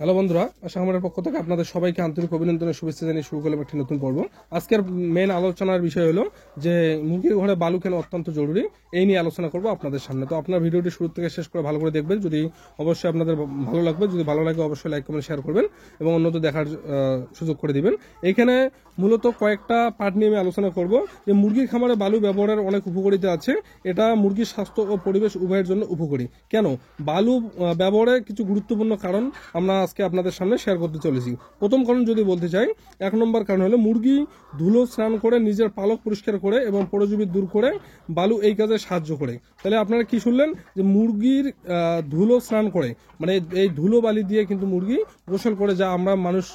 Hello বন্ধুরা, আশা আমাদের পক্ষ থেকে আপনাদের সবাইকে আন্তরিক অভিনন্দনের শুভেচ্ছা জানিয়ে শুরু করলাম একটি নতুন পর্ব। আজকের মেন আলোচনার বিষয় হলো যে মুরগির ঘরে বালু কেন অত্যন্ত জরুরি, এই নিয়ে আলোচনা করবো আপনাদের সামনে। তো আপনার ভিডিওটি শুরু থেকে শেষ করে ভালো করে দেখবেন, যদি অবশ্যই আপনাদের ভালো লাগবে। যদি ভালো লাগে অবশ্যই লাইক কমেন্ট শেয়ার করবেন এবং অন্যদের দেখার সুযোগ করে দিবেন। এইখানে মূলত কয়েকটা পার্ট নিয়ে আমি আলোচনা করব যে মুরগির খামারে বালু ব্যবহারের অনেক উপকারিতা আছে। এটা মুরগির স্বাস্থ্য ও পরিবেশ উভয়ের জন্য উপকারী। কেন বালু ব্যবহারের কিছু গুরুত্বপূর্ণ কারণ আমরা আজকে আপনাদের সামনে শেয়ার করতে চলেছি। প্রথম কারণ যদি বলতে চাই, 1 নম্বর কারণ হলো মুরগি ধুলো স্নান করে নিজের পালক পরিষ্কার করে এবং পরজীবী দূর করে বালু এই কাজে সাহায্য করে। তাহলে আপনারা কি শুনলেন যে মুরগির ধুলো স্নান করে, মানে এই ধুলো বালি দিয়ে কিন্তু মুরগি গোসল করে, যা আমরা মানুষ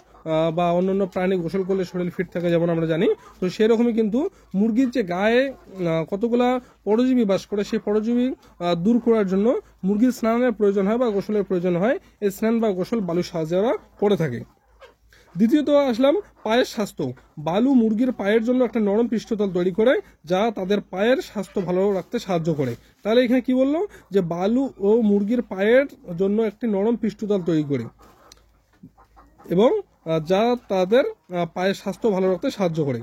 বা অন্যান্য প্রাণী গোসল করলে শরীর ফিট থাকে যেমন আমরা জানি। তো সেরকমই কিন্তু মুরগির যে গায়ে কতগুলা পরজীবী বাস করে, সেই পরজীবী দূর করার জন্য মুরগির স্নানের প্রয়োজন হয় বা গোসলের প্রয়োজন হয়। এই স্নান বা গোসল বালুর সাহায্যে ওরা করে থাকে। দ্বিতীয়ত আসলাম পায়ের স্বাস্থ্য। বালু মুরগির পায়ের জন্য একটা নরম পৃষ্ঠতল তৈরি করে, যা তাদের পায়ের স্বাস্থ্য ভালো রাখতে সাহায্য করে। তাহলে এখানে কি বললো যে বালু ও মুরগির পায়ের জন্য একটি নরম পৃষ্ঠতল তৈরি করে এবং যা তাদের পায়ের স্বাস্থ্য ভালো রাখতে সাহায্য করে।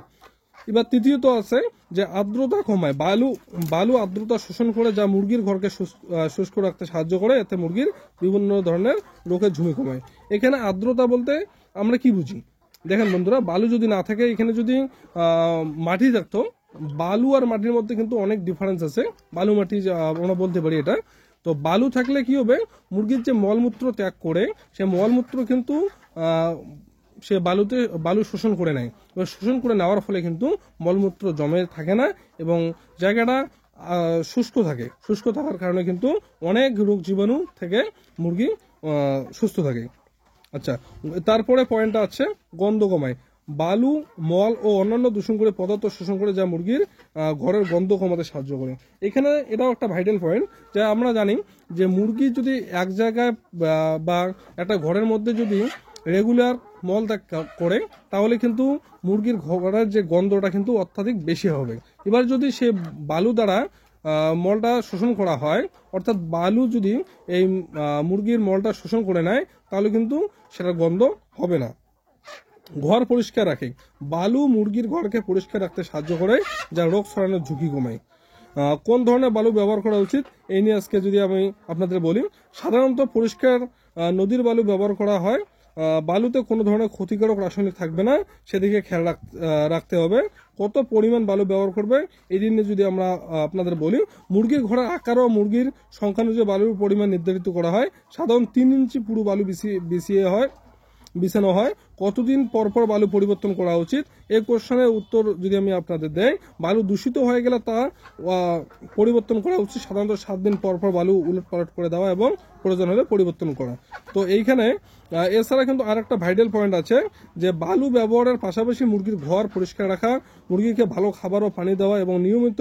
এবার তৃতীয়ত আছে যে আর্দ্রতা কমায়। বালু আর্দ্রতা শোষণ করে, যা মুরগির ঘরকে শুষ্ক রাখতে সাহায্য করে। এতে মুরগির বিভিন্ন ধরনের রোগের ঝুঁকি কমায়। এখানে আর্দ্রতা বলতে আমরা কি বুঝি দেখেন বন্ধুরা, বালু যদি না থাকে, এখানে যদি মাটি থাকতো, বালু আর মাটির মধ্যে কিন্তু অনেক ডিফারেন্স আছে। বালু মাটি আমরা বলতে পারি এটা। তো বালু থাকলে কি হবে, মুরগির যে মলমূত্র ত্যাগ করে, সে মলমূত্র কিন্তু সে বালু শোষণ করে নেয়। এবার শোষণ করে নেওয়ার ফলে কিন্তু মলমূত্র জমে থাকে না এবং জায়গাটা শুষ্ক থাকে। শুষ্ক থাকার কারণে কিন্তু অনেক রোগ জীবাণু থেকে মুরগি সুস্থ থাকে। আচ্ছা, তারপরে পয়েন্টটা আছে গন্ধ কমায়। বালু মল ও অন্যান্য দূষণ করে পদার্থ শোষণ করে, যা মুরগির ঘরের গন্ধ কমাতে সাহায্য করে। এখানে এটাও একটা ভাইটাল পয়েন্ট, যা আমরা জানি যে মুরগি যদি এক জায়গায় বা একটা ঘরের মধ্যে যদি রেগুলার মল ত্যাগ করে, তাহলে কিন্তু মুরগির ঘরের যে গন্ধটা কিন্তু অত্যাধিক বেশি হবে। এবার যদি সে বালু দ্বারা মলটা শোষণ করা হয়, অর্থাৎ বালু যদি এই মুরগির মলটা শোষণ করে নেয়, তাহলে কিন্তু সেটার গন্ধ হবে না। ঘর পরিষ্কার রাখে। বালু মুরগির ঘরকে পরিষ্কার রাখতে সাহায্য করে, যা রোগ ছড়ানোর ঝুঁকি কমায়। কোন ধরনের বালু ব্যবহার করা উচিত, এই নিয়ে আজকে যদি আমি আপনাদের বলি, সাধারণত পরিষ্কার নদীর বালু ব্যবহার করা হয়। বালুতে কোনো ধরনের ক্ষতিকারক রাসায়নিক থাকবে না, সেদিকে খেয়াল রাখতে হবে। কত পরিমাণ বালু ব্যবহার করবে এই নিয়ে যদি আমরা আপনাদের বলি, মুরগির ঘরের আকার ও মুরগির সংখ্যা অনুযায়ী বালুর পরিমাণ নির্ধারিত করা হয়। সাধারণ 3 ইঞ্চি পুরো বালু বিছানো হয়। কতদিন পর পর বালু পরিবর্তন করা উচিত, এই কোশ্চেনের উত্তর যদি আমি আপনাদের দেই, বালু দূষিত হয়ে গেলে তা পরিবর্তন করা উচিত। সাধারণত 7 দিন পর পর বালু উলট পালট করে দেওয়া এবং প্রয়োজন হলে পরিবর্তন করা। তো এইখানে এছাড়া কিন্তু আর একটা ভাইটাল পয়েন্ট আছে যে বালু ব্যবহারের পাশাপাশি মুরগির ঘর পরিষ্কার রাখা, মুরগিকে ভালো খাবার ও পানি দেওয়া এবং নিয়মিত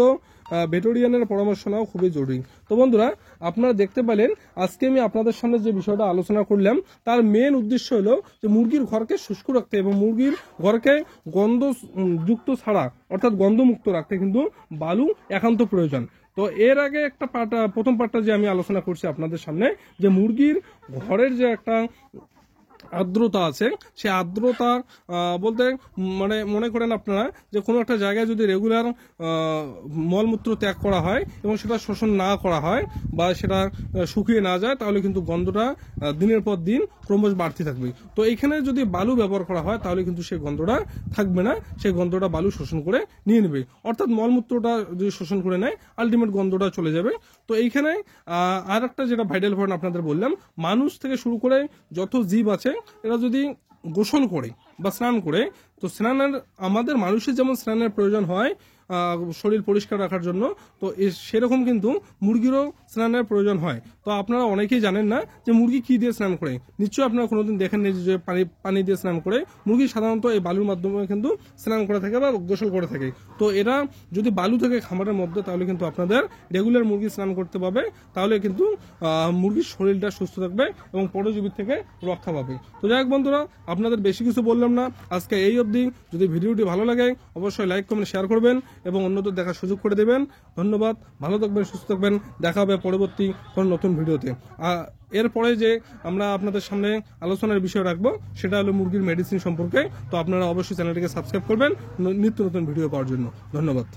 ভেটেরিয়ানের পরামর্শ নেওয়া খুবই জরুরি। তো বন্ধুরা, আপনারা দেখতে পেলেন আজকে আমি আপনাদের সামনে যে বিষয়টা আলোচনা করলাম, তার মেন উদ্দেশ্য হলো যে মুরগির ঘরকে শুষ্ক রাখতে এবং মুরগির ঘরকে গন্ধযুক্ত ছাড়া, অর্থাৎ গন্ধমুক্ত রাখতে কিন্তু বালু একান্ত প্রয়োজন। তো এর আগে একটা প্রথম পার্টটা যে আমি আলোচনা করছি আপনাদের সামনে, যে মুরগির ঘরের যে একটা আর্দ্রতা আছে, সে আর্দ্রতা বলতে মানে মনে করেন আপনারা যে কোনো একটা জায়গায় যদি রেগুলার মলমূত্র ত্যাগ করা হয় এবং সেটা শোষণ না করা হয় বা সেটা শুকিয়ে না যায়, তাহলে কিন্তু গন্ধটা দিনের পর দিন ক্রমশ বাড়তে থাকবে। তো এইখানে যদি বালু ব্যবহার করা হয়, তাহলে কিন্তু সেই গন্ধটা থাকবে না, সেই গন্ধটা বালু শোষণ করে নিয়ে নেবে। অর্থাৎ মলমূত্রটা যদি শোষণ করে নেয়, আলটিমেট গন্ধটা চলে যাবে। তো এইখানে আর একটা যেটা ভাইটাল পয়েন্ট আপনাদের বললাম, মানুষ থেকে শুরু করে যত জীব আছে, এরা যদি গোসল করে বা স্নান করে, তো আমাদের মানুষের যেমন স্নানের প্রয়োজন হয় শরীর পরিষ্কার রাখার জন্য, তো সেরকম কিন্তু মুরগিরও স্নানের প্রয়োজন হয়। তো আপনারা অনেকেই জানেন না যে মুরগি কি দিয়ে স্নান করে। নিশ্চয়ই আপনারা কোনোদিন দেখেন যে পানি দিয়ে স্নান করে। মুরগি সাধারণত এই বালুর মাধ্যমে কিন্তু স্নান করে থাকে বা গোসল করে থাকে। তো এরা যদি বালু থাকে খামারের মধ্যে, তাহলে কিন্তু আপনাদের রেগুলার মুরগি স্নান করতে পাবে, তাহলে কিন্তু মুরগির শরীরটা সুস্থ থাকবে এবং পরজীবীর থেকে রক্ষা পাবে। তো যাই হোক বন্ধুরা, আপনাদের বেশি কিছু বললাম না, আজকে এই অবধি। যদি ভিডিওটি ভালো লাগে অবশ্যই লাইক কমেন্ট শেয়ার করবেন এবং অন্যদের দেখার সুযোগ করে দেবেন। ধন্যবাদ, ভালো থাকবেন, সুস্থ থাকবেন। দেখা হবে পরবর্তী কোনো নতুন নতুন ভিডিওতে। এরপরে যে আমরা আপনাদের সামনে আলোচনার বিষয় রাখবো সেটা হলো মুরগির মেডিসিন সম্পর্কে। তো আপনারা অবশ্যই চ্যানেলটিকে সাবস্ক্রাইব করবেন নিত্য নতুন ভিডিও পাওয়ার জন্য। ধন্যবাদ।